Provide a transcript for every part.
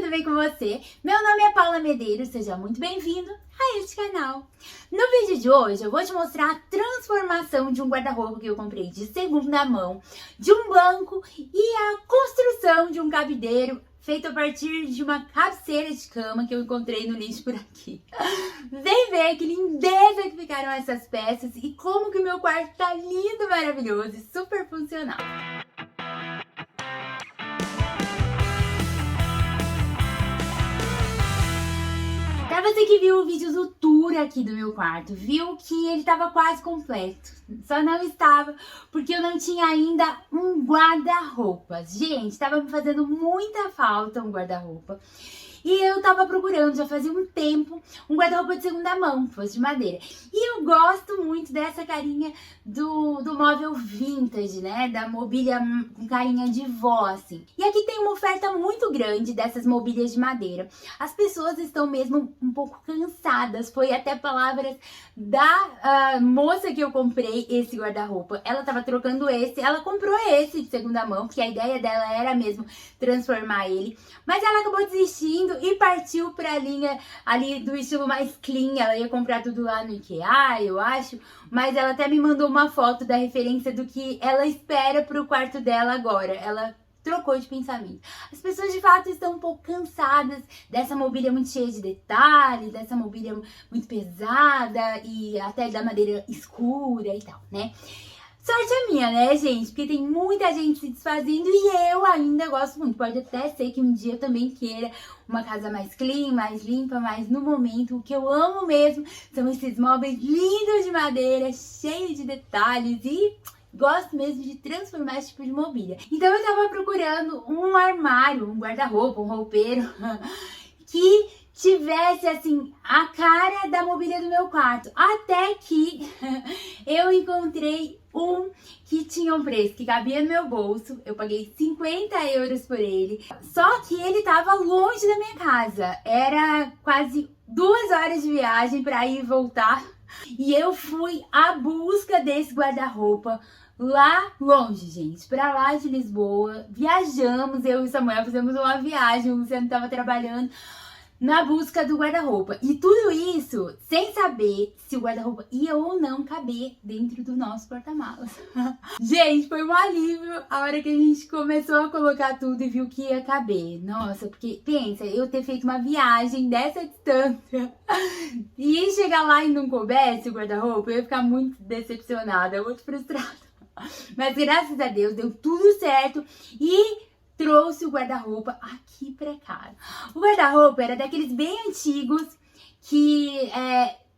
tudo bem com você? Meu nome é Paula Medeiros, seja muito bem-vindo a este canal. No vídeo de hoje eu vou te mostrar a transformação de um guarda-roupa que eu comprei de segunda mão, de um banco e a construção de um cabideiro feito a partir de uma cabeceira de cama que eu encontrei no lixo por aqui. Vem ver que lindeza que ficaram essas peças e como que o meu quarto tá lindo, maravilhoso e super funcional. Pra você que viu o vídeo do tour aqui do meu quarto, viu que ele estava quase completo. Só não estava porque eu não tinha ainda um guarda-roupas. Gente, estava me fazendo muita falta um guarda-roupa. E eu tava procurando, já fazia um tempo, um guarda-roupa de segunda mão, que fosse de madeira. E eu gosto muito dessa carinha do móvel vintage, né? Da mobília com carinha de vó, assim. E aqui tem uma oferta muito grande dessas mobílias de madeira. As pessoas estão mesmo um pouco cansadas. Foi até palavras da moça que eu comprei esse guarda-roupa. Ela tava trocando esse, ela comprou esse de segunda mão, porque a ideia dela era mesmo transformar ele. Mas ela acabou desistindo e partiu pra linha ali do estilo mais clean. Ela ia comprar tudo lá no IKEA, eu acho. Mas ela até me mandou uma foto da referência do que ela espera pro quarto dela agora. Ela trocou de pensamento. As pessoas de fato estão um pouco cansadas dessa mobília muito cheia de detalhes, dessa mobília muito pesada e até da madeira escura e tal, né? Sorte a minha, né, gente? Porque tem muita gente se desfazendo e eu ainda gosto muito. Pode até ser que um dia eu também queira uma casa mais clean, mais limpa, mas no momento o que eu amo mesmo são esses móveis lindos de madeira, cheios de detalhes e gosto mesmo de transformar esse tipo de mobília. Então eu tava procurando um armário, um guarda-roupa, um roupeiro que tivesse, assim, a cara da mobília do meu quarto. Até que eu encontrei um que tinha um preço que cabia no meu bolso. Eu paguei 50 euros por ele. Só que ele tava longe da minha casa. Era quase 2 horas de viagem para ir e voltar. E eu fui à busca desse guarda-roupa lá longe, gente, pra lá de Lisboa. Viajamos, eu e o Samuel fizemos uma viagem, o Luciano tava trabalhando na busca do guarda-roupa. E tudo isso sem saber se o guarda-roupa ia ou não caber dentro do nosso porta-malas. Gente, foi um alívio a hora que a gente começou a colocar tudo e viu que ia caber. Nossa, porque pensa, eu ter feito uma viagem dessa distância e chegar lá e não coubesse o guarda-roupa, eu ia ficar muito decepcionada, muito frustrada. Mas graças a Deus deu tudo certo e trouxe o guarda-roupa aqui pra casa. O guarda-roupa era daqueles bem antigos que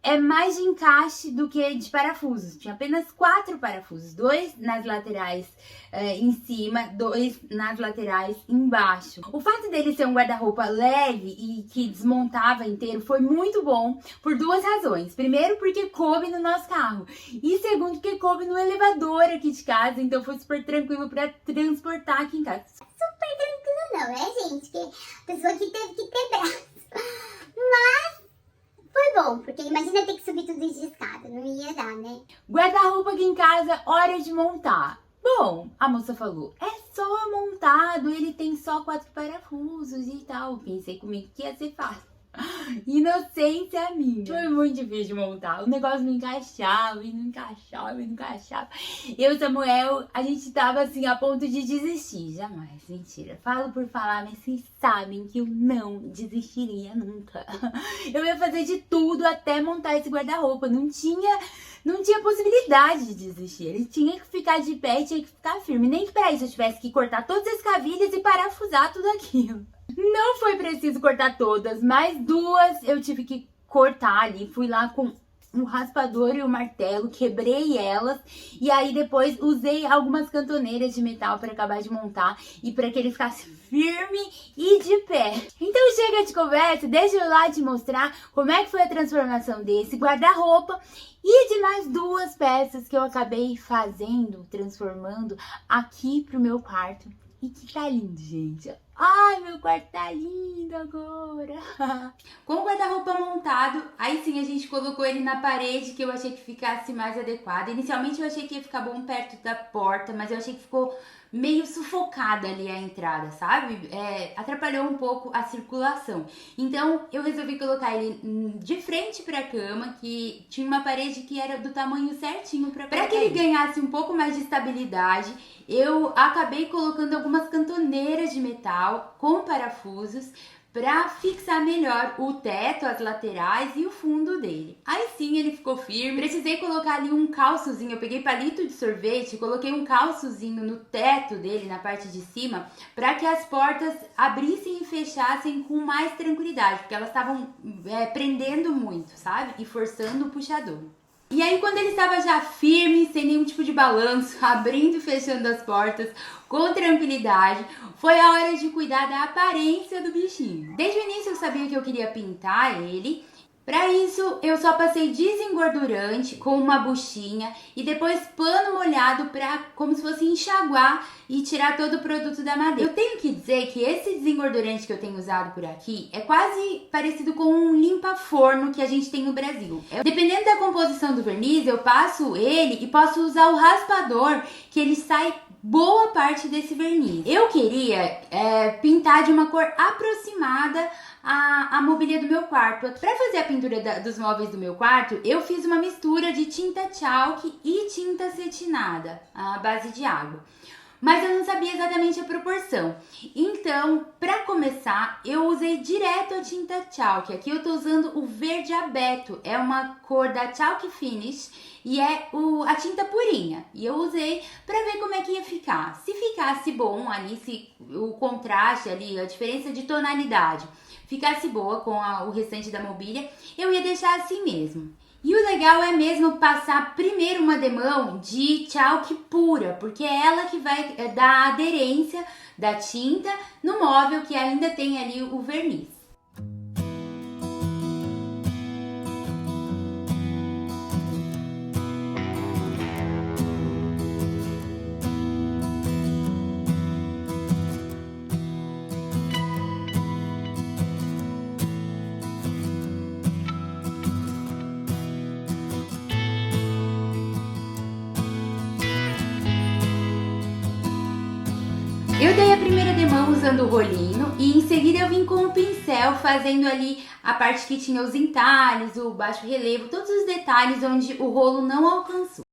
é mais de encaixe do que de parafusos. Tinha apenas 4 parafusos, 2 nas laterais em cima, 2 nas laterais embaixo. O fato dele ser um guarda-roupa leve e que desmontava inteiro foi muito bom por 2 razões. Primeiro, porque coube no nosso carro. E segundo, porque coube no elevador aqui de casa. Então foi super tranquilo para transportar aqui em casa. Super tranquilo não, né, gente? Que pessoa que teve que ter braço. Mas foi bom, porque imagina ter que subir tudo isso de escada, não ia dar, né? Guarda-roupa aqui em casa, hora de montar. Bom, a moça falou, é só montado, ele tem só 4 parafusos e tal. Pensei comigo que ia ser fácil. Inocência minha. Foi muito difícil de montar. O negócio não encaixava, e não encaixava, e não encaixava. Eu e Samuel, a gente tava assim a ponto de desistir. Jamais, mentira. Falo por falar, mas vocês sabem que eu não desistiria nunca. Eu ia fazer de tudo até montar esse guarda-roupa. Não tinha possibilidade de desistir. Ele tinha que ficar de pé e tinha que ficar firme. Nem que pra isso eu tivesse que cortar todas as cavilhas e parafusar tudo aquilo. Não foi preciso cortar todas, mas 2 eu tive que cortar ali. Fui lá com um raspador e um martelo, quebrei elas e aí depois usei algumas cantoneiras de metal para acabar de montar e para que ele ficasse firme e de pé. Então chega de conversa, deixa eu lá te mostrar como é que foi a transformação desse guarda-roupa e de mais 2 peças que eu acabei fazendo, transformando aqui pro meu quarto. E que tá lindo, gente. Ai, meu quarto tá lindo agora. Com o guarda-roupa montado, aí sim a gente colocou ele na parede, que eu achei que ficasse mais adequado. Inicialmente eu achei que ia ficar bom perto da porta, mas eu achei que ficou meio sufocada ali a entrada, sabe? Atrapalhou um pouco a circulação. Então eu resolvi colocar ele de frente para a cama, que tinha uma parede que era do tamanho certinho para que ele ganhasse um pouco mais de estabilidade. Eu acabei colocando algumas cantoneiras de metal com parafusos para fixar melhor o teto, as laterais e o fundo dele. Aí sim ele ficou firme. Precisei colocar ali um calçozinho, eu peguei palito de sorvete, coloquei um calçozinho no teto dele, na parte de cima, para que as portas abrissem e fechassem com mais tranquilidade, porque elas estavam prendendo muito, sabe? E forçando o puxador. E aí quando ele estava já firme, sem nenhum tipo de balanço, abrindo e fechando as portas com tranquilidade, foi a hora de cuidar da aparência do bichinho. Desde o início eu sabia que eu queria pintar ele. Para isso, eu só passei desengordurante com uma buchinha e depois pano molhado para como se fosse enxaguar e tirar todo o produto da madeira. Eu tenho que dizer que esse desengordurante que eu tenho usado por aqui é quase parecido com um limpa-forno que a gente tem no Brasil. Dependendo da composição do verniz, eu passo ele e posso usar o raspador, que ele sai boa parte desse verniz. Eu queria pintar de uma cor aproximada à mobília do meu quarto. Para fazer a pintura dos móveis do meu quarto, eu fiz uma mistura de tinta chalk e tinta acetinada, à base de água. Mas eu não sabia exatamente a proporção. Então, para começar, eu usei direto a tinta chalk. Aqui eu tô usando o verde abeto. É uma cor da Chalk Finish e é a tinta purinha. E eu usei para ver como é que ia ficar. Se ficasse bom ali, se o contraste ali, a diferença de tonalidade ficasse boa com o restante da mobília, eu ia deixar assim mesmo. E o legal é mesmo passar primeiro uma demão de chalk pura, porque é ela que vai dar a aderência da tinta no móvel que ainda tem ali o verniz. Eu dei a primeira demão usando o rolinho e em seguida eu vim com o pincel fazendo ali a parte que tinha os entalhes, o baixo relevo, todos os detalhes onde o rolo não alcançou.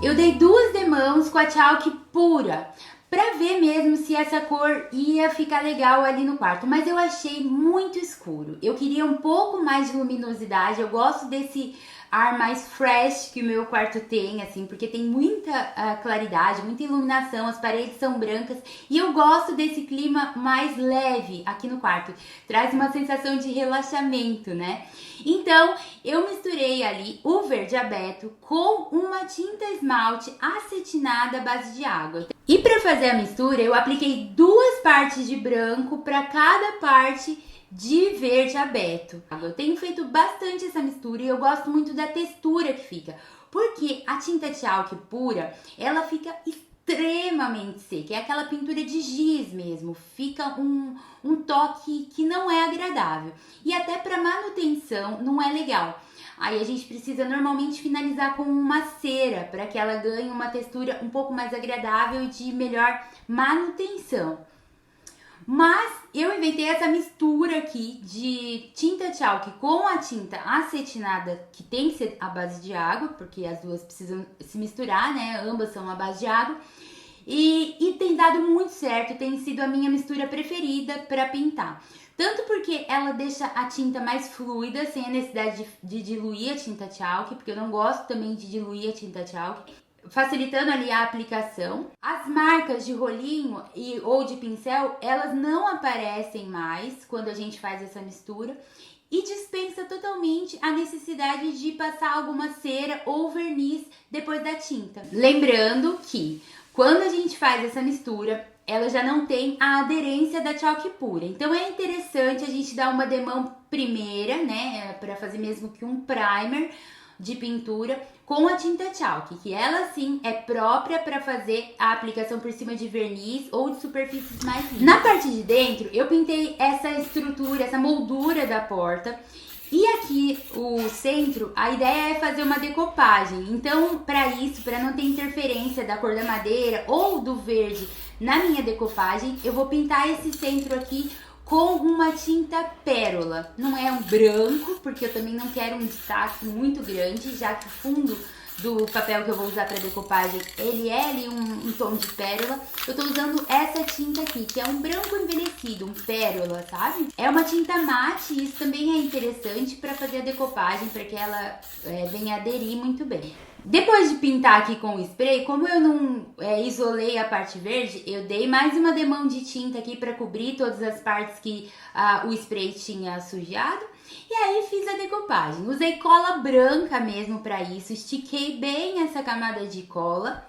Eu dei 2 demãos com a chalk pura, pra ver mesmo se essa cor ia ficar legal ali no quarto, mas eu achei muito escuro. Eu queria um pouco mais de luminosidade, eu gosto desse ar mais fresh que o meu quarto tem, assim, porque tem muita claridade, muita iluminação, as paredes são brancas e eu gosto desse clima mais leve aqui no quarto. Traz uma sensação de relaxamento, né? Então, eu misturei ali o verde abeto com uma tinta esmalte acetinada à base de água. E para fazer a mistura, eu apliquei 2 partes de branco para cada parte de verde abeto. Eu tenho feito bastante essa mistura e eu gosto muito da textura que fica, porque a tinta chalk pura, ela fica extremamente seca, é aquela pintura de giz mesmo, fica um toque que não é agradável e até para manutenção não é legal. Aí a gente precisa normalmente finalizar com uma cera para que ela ganhe uma textura um pouco mais agradável e de melhor manutenção. Mas eu inventei essa mistura aqui de tinta chalk com a tinta acetinada, que tem que ser a base de água, porque as duas precisam se misturar, né? Ambas são a base de água. E tem dado muito certo, tem sido a minha mistura preferida para pintar. Tanto porque ela deixa a tinta mais fluida, sem a necessidade de diluir a tinta chalk, porque eu não gosto também de diluir a tinta chalk, facilitando ali a aplicação. As marcas de rolinho ou de pincel, elas não aparecem mais quando a gente faz essa mistura e dispensa totalmente a necessidade de passar alguma cera ou verniz depois da tinta. Lembrando que quando a gente faz essa mistura, ela já não tem a aderência da chalk pura. Então é interessante a gente dar uma demão primeira, né, para fazer mesmo que um primer de pintura com a tinta chalk, que ela sim é própria para fazer a aplicação por cima de verniz ou de superfícies mais lisas. Na parte de dentro, eu pintei essa estrutura, essa moldura da porta E aqui o centro, a ideia é fazer uma decopagem. Então, para isso, para não ter interferência da cor da madeira ou do verde na minha decopagem, eu vou pintar esse centro aqui com uma tinta pérola. Não é um branco, porque eu também não quero um destaque muito grande, já que o fundo do papel que eu vou usar para decopagem, ele é ali um tom de pérola. Eu tô usando essa tinta aqui, que é um branco envelhecido, um pérola, sabe? É uma tinta mate e isso também é interessante para fazer a decopagem, para que ela venha aderir muito bem. Depois de pintar aqui com o spray, como eu não isolei a parte verde, eu dei mais uma demão de tinta aqui para cobrir todas as partes que o spray tinha sujado. E aí fiz a decopagem. Usei cola branca mesmo para isso, estiquei bem essa camada de cola.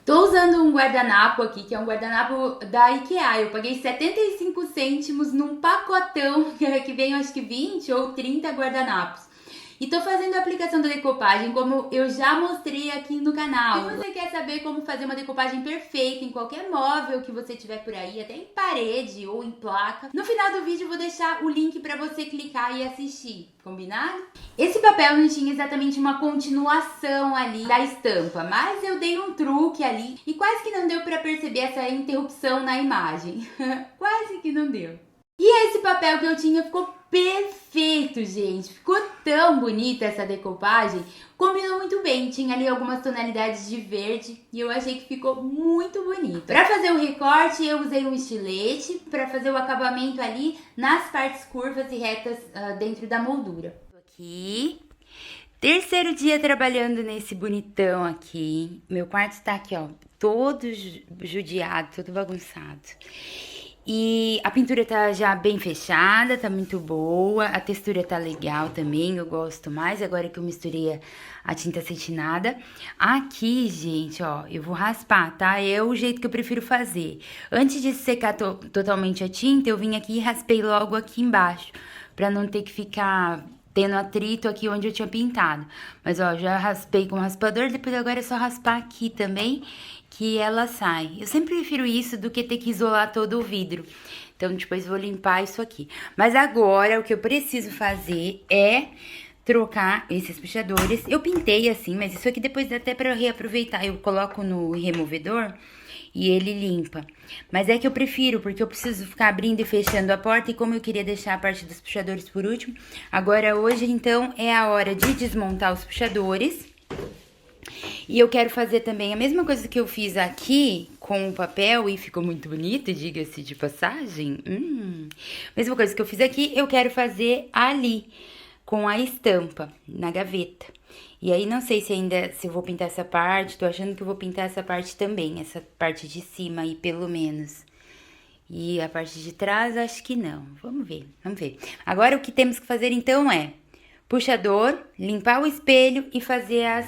Tô usando um guardanapo aqui, que é um guardanapo da IKEA. Eu paguei 75 cêntimos num pacotão, que vem acho que 20 ou 30 guardanapos. E tô fazendo a aplicação da decopagem como eu já mostrei aqui no canal. Se você quer saber como fazer uma decopagem perfeita em qualquer móvel que você tiver por aí, até em parede ou em placa, no final do vídeo eu vou deixar o link pra você clicar e assistir, combinado? Esse papel não tinha exatamente uma continuação ali da estampa, mas eu dei um truque ali e quase que não deu pra perceber essa interrupção na imagem. Quase que não deu. E esse papel que eu tinha ficou perfeito, gente. Ficou tão bonita essa decopagem. Combinou muito bem. Tinha ali algumas tonalidades de verde e eu achei que ficou muito bonito. Para fazer o recorte, eu usei um estilete para fazer o acabamento ali nas partes curvas e retas dentro da moldura. Aqui. Terceiro dia trabalhando nesse bonitão aqui. Meu quarto tá aqui, ó, todo judiado, todo bagunçado. E a pintura tá já bem fechada, tá muito boa, a textura tá legal também, eu gosto mais, agora que eu misturei a tinta acetinada. Aqui, gente, ó, eu vou raspar, tá? É o jeito que eu prefiro fazer. Antes de secar totalmente a tinta, eu vim aqui e raspei logo aqui embaixo, pra não ter que ficar tendo atrito aqui onde eu tinha pintado. Mas, ó, já raspei com o raspador, depois agora é só raspar aqui também, que ela sai. Eu sempre prefiro isso do que ter que isolar todo o vidro. Então, depois vou limpar isso aqui. Mas agora, o que eu preciso fazer é trocar esses puxadores. Eu pintei assim, mas isso aqui depois dá até pra reaproveitar. Eu coloco no removedor e ele limpa. Mas é que eu prefiro, porque eu preciso ficar abrindo e fechando a porta. E como eu queria deixar a parte dos puxadores por último, agora hoje, então, é a hora de desmontar os puxadores. E eu quero fazer também a mesma coisa que eu fiz aqui com o papel e ficou muito bonito, diga-se de passagem. Mesma coisa que eu fiz aqui, eu quero fazer ali, com a estampa, na gaveta. E aí, não sei se ainda, se eu vou pintar essa parte, tô achando que eu vou pintar essa parte também, essa parte de cima aí, pelo menos. E a parte de trás, acho que não. Vamos ver, vamos ver. Agora, o que temos que fazer, então, é puxador, limpar o espelho e fazer as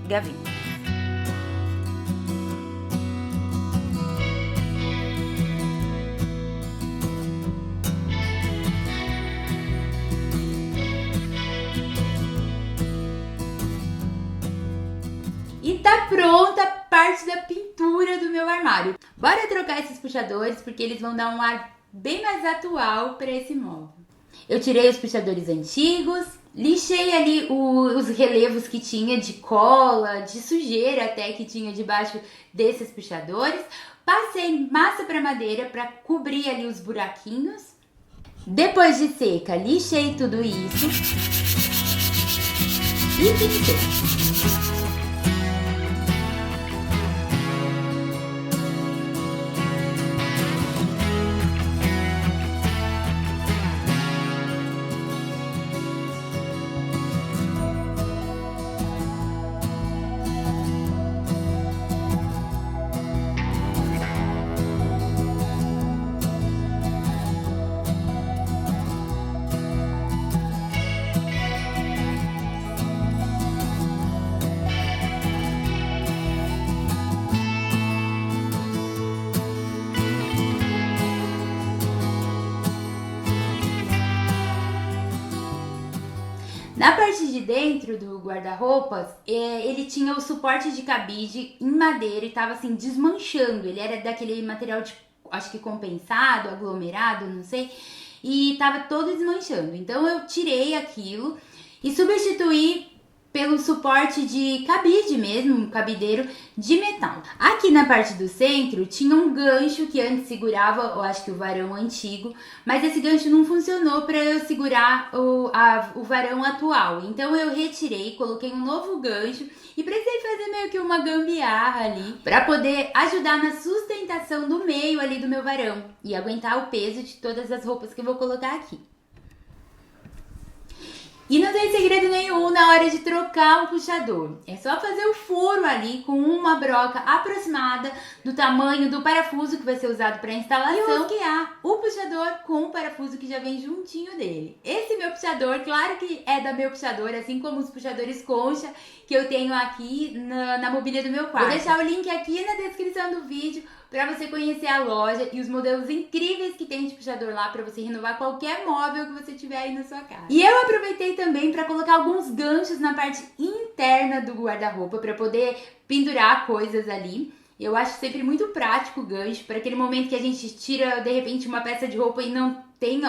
gavetas. E tá pronta a parte da pintura do meu armário. Bora trocar esses puxadores, porque eles vão dar um ar bem mais atual para esse móvel. Eu tirei os puxadores antigos, lixei ali os relevos que tinha de cola, de sujeira até que tinha debaixo desses puxadores. Passei massa para madeira para cobrir ali os buraquinhos. Depois de seca, lixei tudo isso e pintei. Na parte de dentro do guarda-roupas, ele tinha o suporte de cabide em madeira e tava assim desmanchando. Ele era daquele material de, acho que compensado, aglomerado, não sei. e tava todo desmanchando. Então eu tirei aquilo e substituí pelo suporte de cabide mesmo, um cabideiro de metal. Aqui na parte do centro tinha um gancho que antes segurava, eu acho que o varão antigo, mas esse gancho não funcionou para eu segurar o varão atual. Então eu retirei, coloquei um novo gancho e precisei fazer meio que uma gambiarra ali para poder ajudar na sustentação do meio ali do meu varão e aguentar o peso de todas as roupas que eu vou colocar aqui. E não tem segredo nenhum na hora de trocar o puxador. É só fazer o furo ali com uma broca aproximada do tamanho do parafuso que vai ser usado para instalação e rosquear o puxador com o parafuso que já vem juntinho dele. Esse meu puxador, claro que é da meu puxador, assim como os puxadores concha que eu tenho aqui na mobília do meu quarto. Vou deixar o link aqui na descrição do vídeo para você conhecer a loja e os modelos incríveis que tem de puxador lá para você renovar qualquer móvel que você tiver aí na sua casa. E eu aproveitei também para colocar alguns ganchos na parte interna do guarda-roupa para poder pendurar coisas ali. Eu acho sempre muito prático o gancho para aquele momento que a gente tira de repente uma peça de roupa e não tem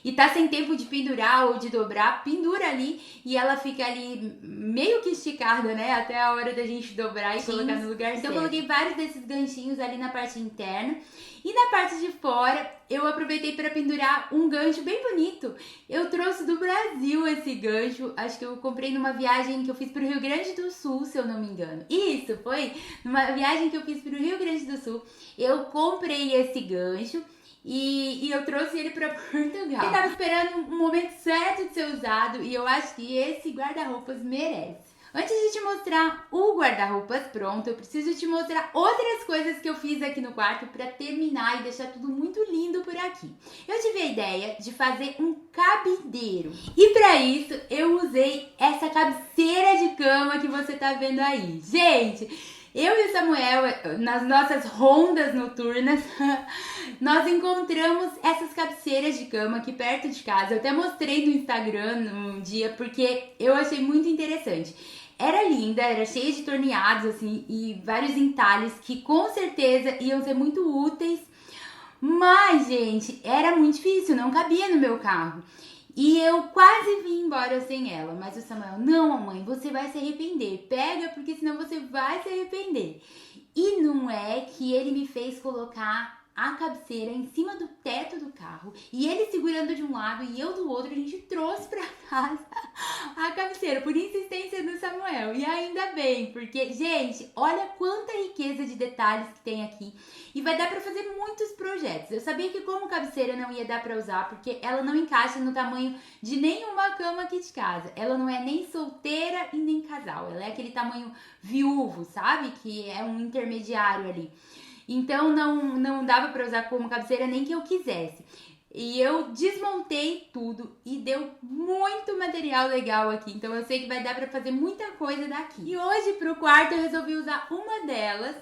e tá sem tempo de pendurar ou de dobrar, pendura ali e ela fica ali meio que esticada, né? Até a hora da gente dobrar e colocar no lugar certo. Então eu coloquei vários desses ganchinhos ali na parte interna. E na parte de fora, eu aproveitei para pendurar um gancho bem bonito. Eu trouxe do Brasil esse gancho. Acho que eu comprei numa viagem que eu fiz para o Rio Grande do Sul, se eu não me engano. Isso, foi numa viagem que eu fiz para o Rio Grande do Sul. Eu comprei esse gancho e eu trouxe ele para Portugal. Eu tava esperando um momento certo de ser usado e eu acho que esse guarda-roupas merece. Antes de te mostrar o guarda-roupas pronto, eu preciso te mostrar outras coisas que eu fiz aqui no quarto para terminar e deixar tudo muito lindo por aqui. Eu tive a ideia de fazer um cabideiro e para isso eu usei essa cabeceira de cama que você tá vendo aí. Gente, eu e o Samuel, nas nossas rondas noturnas, nós encontramos essas cabeceiras de cama aqui perto de casa. Eu até mostrei no Instagram um dia porque eu achei muito interessante. Era linda, era cheia de torneados assim e vários entalhes que com certeza iam ser muito úteis. Mas, gente, era muito difícil, não cabia no meu carro. E eu quase vim embora sem ela, mas o Samuel, não, mamãe, você vai se arrepender, pega porque senão você vai se arrepender. E não é que ele me fez colocar a cabeceira em cima do teto do carro e ele segurando de um lado e eu do outro, a gente trouxe pra casa a cabeceira por insistência do Samuel. E ainda bem, porque, gente, olha quanta riqueza de detalhes que tem aqui e vai dar pra fazer muitos projetos. Eu sabia que como cabeceira não ia dar pra usar porque ela não encaixa no tamanho de nenhuma cama aqui de casa. Ela não é nem solteira e nem casal, ela é aquele tamanho viúvo, sabe? Que é um intermediário ali. Então não dava para usar como cabeceira nem que eu quisesse. E eu desmontei tudo e deu muito material legal aqui. Então eu sei que vai dar para fazer muita coisa daqui. E hoje pro quarto eu resolvi usar uma delas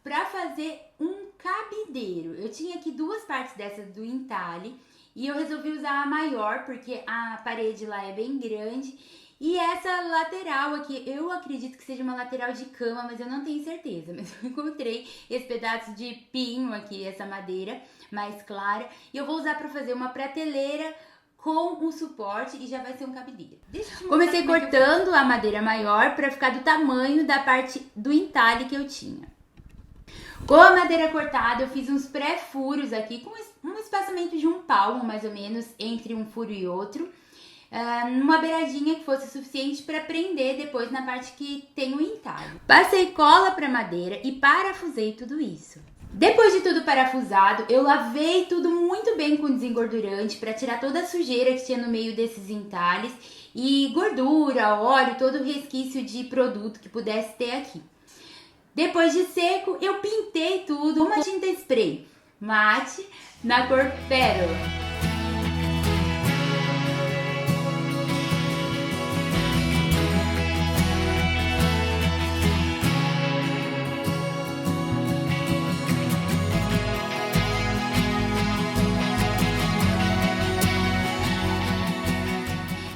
para fazer um cabideiro. Eu tinha aqui duas partes dessas do entalhe e eu resolvi usar a maior porque a parede lá é bem grande. E essa lateral aqui, eu acredito que seja uma lateral de cama, mas eu não tenho certeza. Mas eu encontrei esse pedaço de pinho aqui, essa madeira mais clara. E eu vou usar para fazer uma prateleira com um suporte e já vai ser um cabideiro. Comecei cortando a madeira maior para ficar do tamanho da parte do entalhe que eu tinha. Com a madeira cortada, eu fiz uns pré-furos aqui com um espaçamento de 1 palmo, mais ou menos, entre um furo e outro. Numa beiradinha que fosse suficiente para prender depois na parte que tem o entalhe. Passei cola para madeira e parafusei tudo isso. Depois de tudo parafusado, eu lavei tudo muito bem com desengordurante para tirar toda a sujeira que tinha no meio desses entalhes e gordura, óleo, todo o resquício de produto que pudesse ter aqui. Depois de seco, eu pintei tudo com uma tinta spray mate na cor pérola.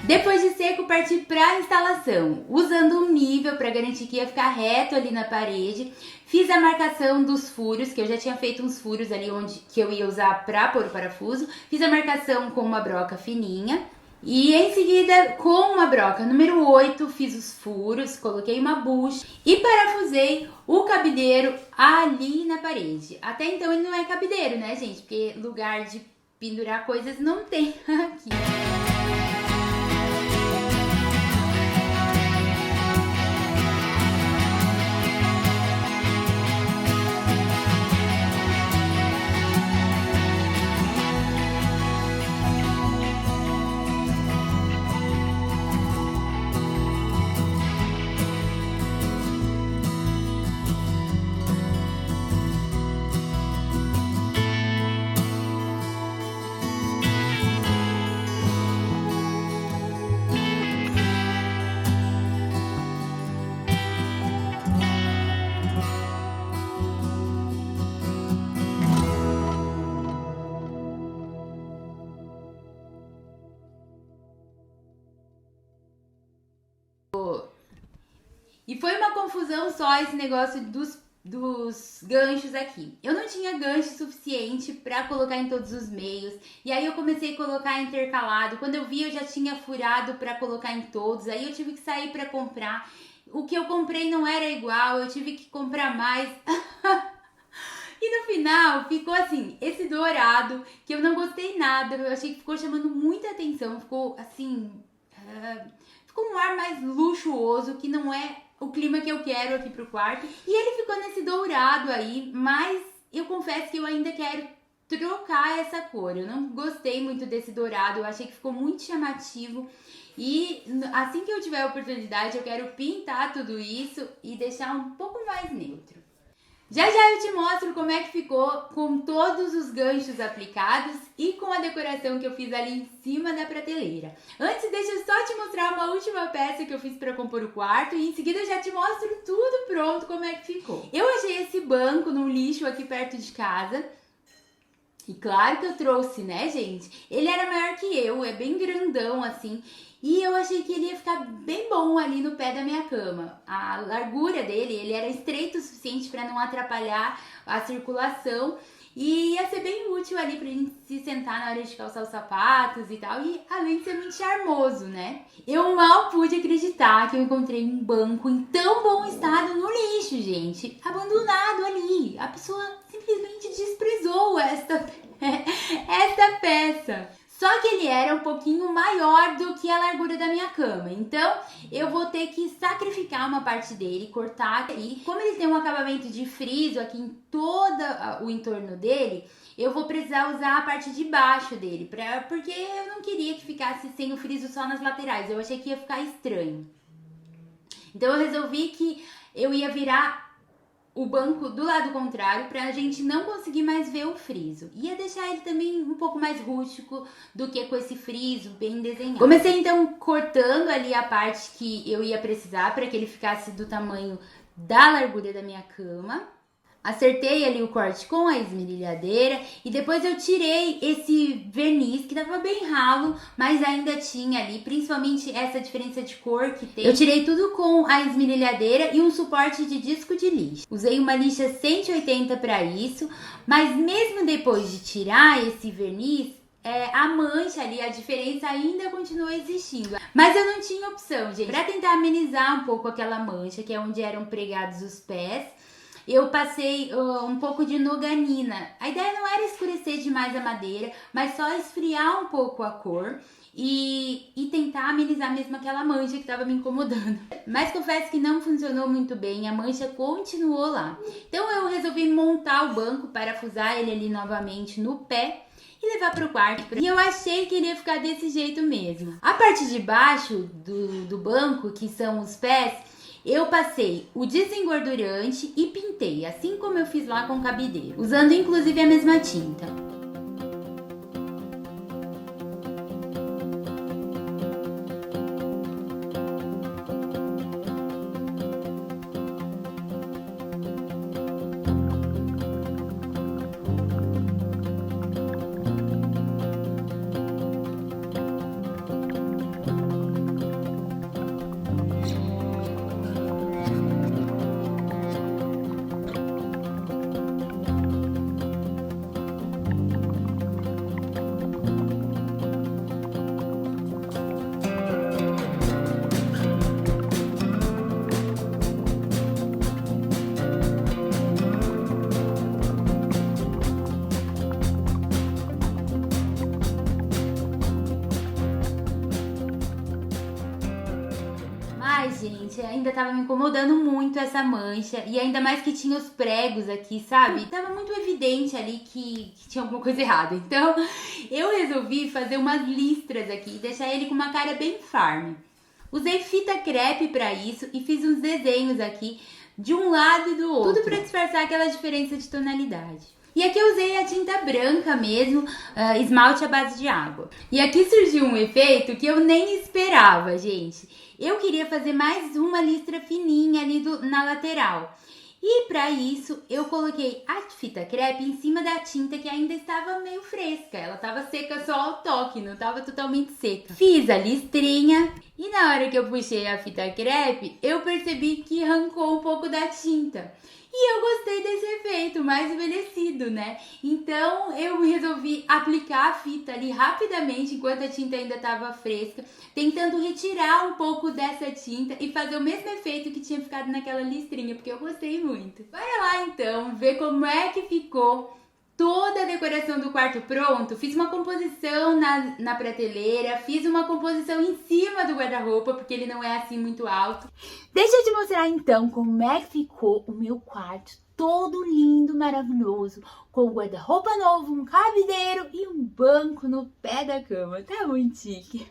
Depois de seco, parti para a instalação, usando um nível para garantir que ia ficar reto ali na parede. Fiz a marcação dos furos, que eu já tinha feito uns furos ali onde que eu ia usar pra pôr o parafuso. Fiz a marcação com uma broca fininha. E em seguida, com uma broca número 8, fiz os furos, coloquei uma bucha e parafusei o cabideiro ali na parede. Até então ele não é cabideiro, né, gente? Porque lugar de pendurar coisas não tem aqui. E foi uma confusão só esse negócio dos ganchos aqui. Eu não tinha gancho suficiente pra colocar em todos os meios. E aí eu comecei a colocar intercalado. Quando eu vi, eu já tinha furado pra colocar em todos. Aí eu tive que sair pra comprar. O que eu comprei não era igual, eu tive que comprar mais. E no final ficou assim, esse dourado, que eu não gostei nada. Eu achei que ficou chamando muita atenção. Ficou assim... ficou um ar mais luxuoso, que não é o clima que eu quero aqui pro quarto. E ele ficou nesse dourado aí, mas eu confesso que eu ainda quero trocar essa cor. Eu não gostei muito desse dourado, eu achei que ficou muito chamativo. E assim que eu tiver a oportunidade, eu quero pintar tudo isso e deixar um pouco mais neutro. Já já eu te mostro como é que ficou com todos os ganchos aplicados e com a decoração que eu fiz ali em cima da prateleira. Antes, deixa eu só te mostrar uma última peça que eu fiz para compor o quarto e em seguida eu já te mostro tudo pronto como é que ficou. Eu achei esse banco num lixo aqui perto de casa. E claro que eu trouxe, né, gente? Ele era maior que eu, é bem grandão assim. E eu achei que ele ia ficar bem bom ali no pé da minha cama. A largura dele, ele era estreito o suficiente para não atrapalhar a circulação. E ia ser bem útil ali pra gente se sentar na hora de calçar os sapatos e tal. E além de ser muito charmoso, né? Eu mal pude acreditar que eu encontrei um banco em tão bom estado no lixo, gente. Abandonado ali. A pessoa simplesmente desprezou esta peça. Só que ele era um pouquinho maior do que a largura da minha cama. Então, eu vou ter que sacrificar uma parte dele, cortar aqui. Como ele tem um acabamento de friso aqui em todo o entorno dele, eu vou precisar usar a parte de baixo dele. Porque eu não queria que ficasse sem o friso só nas laterais. Eu achei que ia ficar estranho. Então, eu resolvi que eu ia virar o banco do lado contrário pra gente não conseguir mais ver o friso. Ia deixar ele também um pouco mais rústico do que com esse friso bem desenhado. Comecei então cortando ali a parte que eu ia precisar para que ele ficasse do tamanho da largura da minha cama. Acertei ali o corte com a esmerilhadeira e depois eu tirei esse verniz que tava bem ralo, mas ainda tinha ali, principalmente essa diferença de cor que tem. Eu tirei tudo com a esmerilhadeira e um suporte de disco de lixa. Usei uma lixa 180 para isso, mas mesmo depois de tirar esse verniz, a mancha ali, a diferença ainda continua existindo. Mas eu não tinha opção, gente. Para tentar amenizar um pouco aquela mancha, que é onde eram pregados os pés, eu passei um pouco de noganina. A ideia não era escurecer demais a madeira, mas só esfriar um pouco a cor e tentar amenizar mesmo aquela mancha que estava me incomodando. Mas confesso que não funcionou muito bem, a mancha continuou lá. Então eu resolvi montar o banco, parafusar ele ali novamente no pé e levar para o quarto. E eu achei que ele ia ficar desse jeito mesmo. A parte de baixo do banco, que são os pés, eu passei o desengordurante e pintei, assim como eu fiz lá com o cabideiro, usando inclusive a mesma tinta. gente, ainda tava me incomodando muito essa mancha. E ainda mais que tinha os pregos aqui, sabe? Tava muito evidente ali que tinha alguma coisa errada. Então, eu resolvi fazer umas listras aqui e deixar ele com uma cara bem farm. Usei fita crepe pra isso e fiz uns desenhos aqui de um lado e do outro. Tudo pra disfarçar aquela diferença de tonalidade. E aqui eu usei a tinta branca mesmo, esmalte à base de água. E aqui surgiu um efeito que eu nem esperava, gente. Eu queria fazer mais uma listra fininha ali na lateral. E para isso, eu coloquei a fita crepe em cima da tinta que ainda estava meio fresca. Ela estava seca só ao toque, não estava totalmente seca. Fiz a listrinha e na hora que eu puxei a fita crepe, eu percebi que arrancou um pouco da tinta. E eu gostei desse efeito mais envelhecido, né? Então eu resolvi aplicar a fita ali rapidamente enquanto a tinta ainda estava fresca, tentando retirar um pouco dessa tinta e fazer o mesmo efeito que tinha ficado naquela listrinha, porque eu gostei muito. Bora lá então ver como é que ficou toda a decoração do quarto pronto. Fiz uma composição na prateleira, fiz uma composição em cima do guarda-roupa, porque ele não é assim muito alto. Deixa eu te mostrar então como é que ficou o meu quarto, todo lindo, maravilhoso, com o guarda-roupa novo, um cabideiro e um banco no pé da cama. Tá muito chique.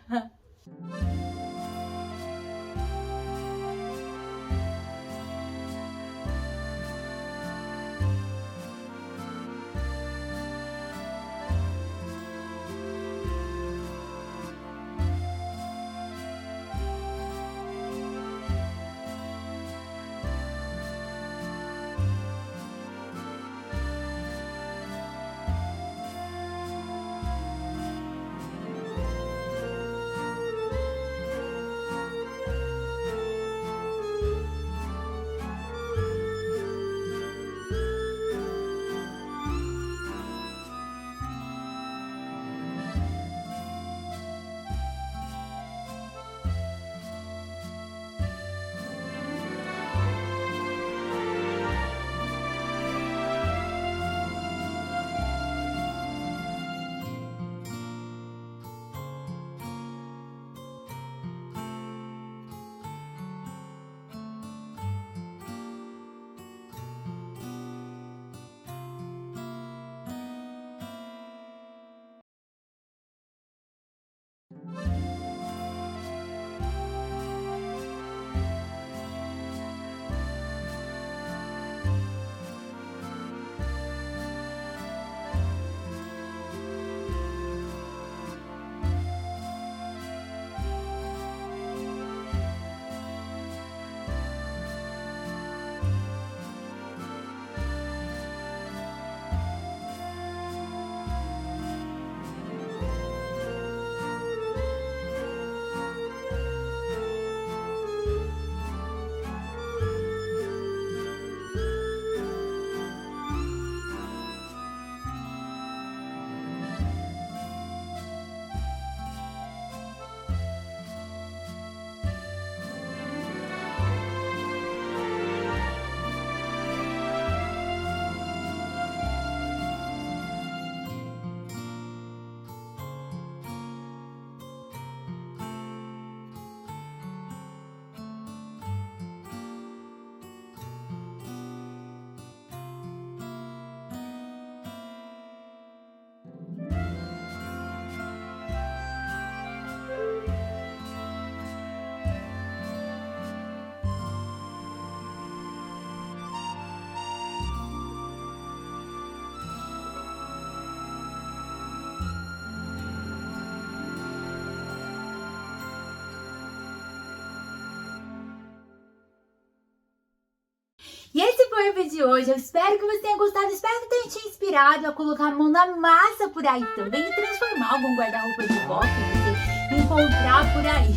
E esse foi o vídeo de hoje. Eu espero que você tenha gostado. Espero que tenha te inspirado a colocar a mão na massa por aí também e transformar algum guarda-roupa de volta que você encontrar por aí.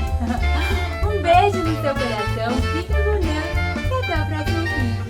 Um beijo no seu coração. Fica com Deus e até o próximo vídeo.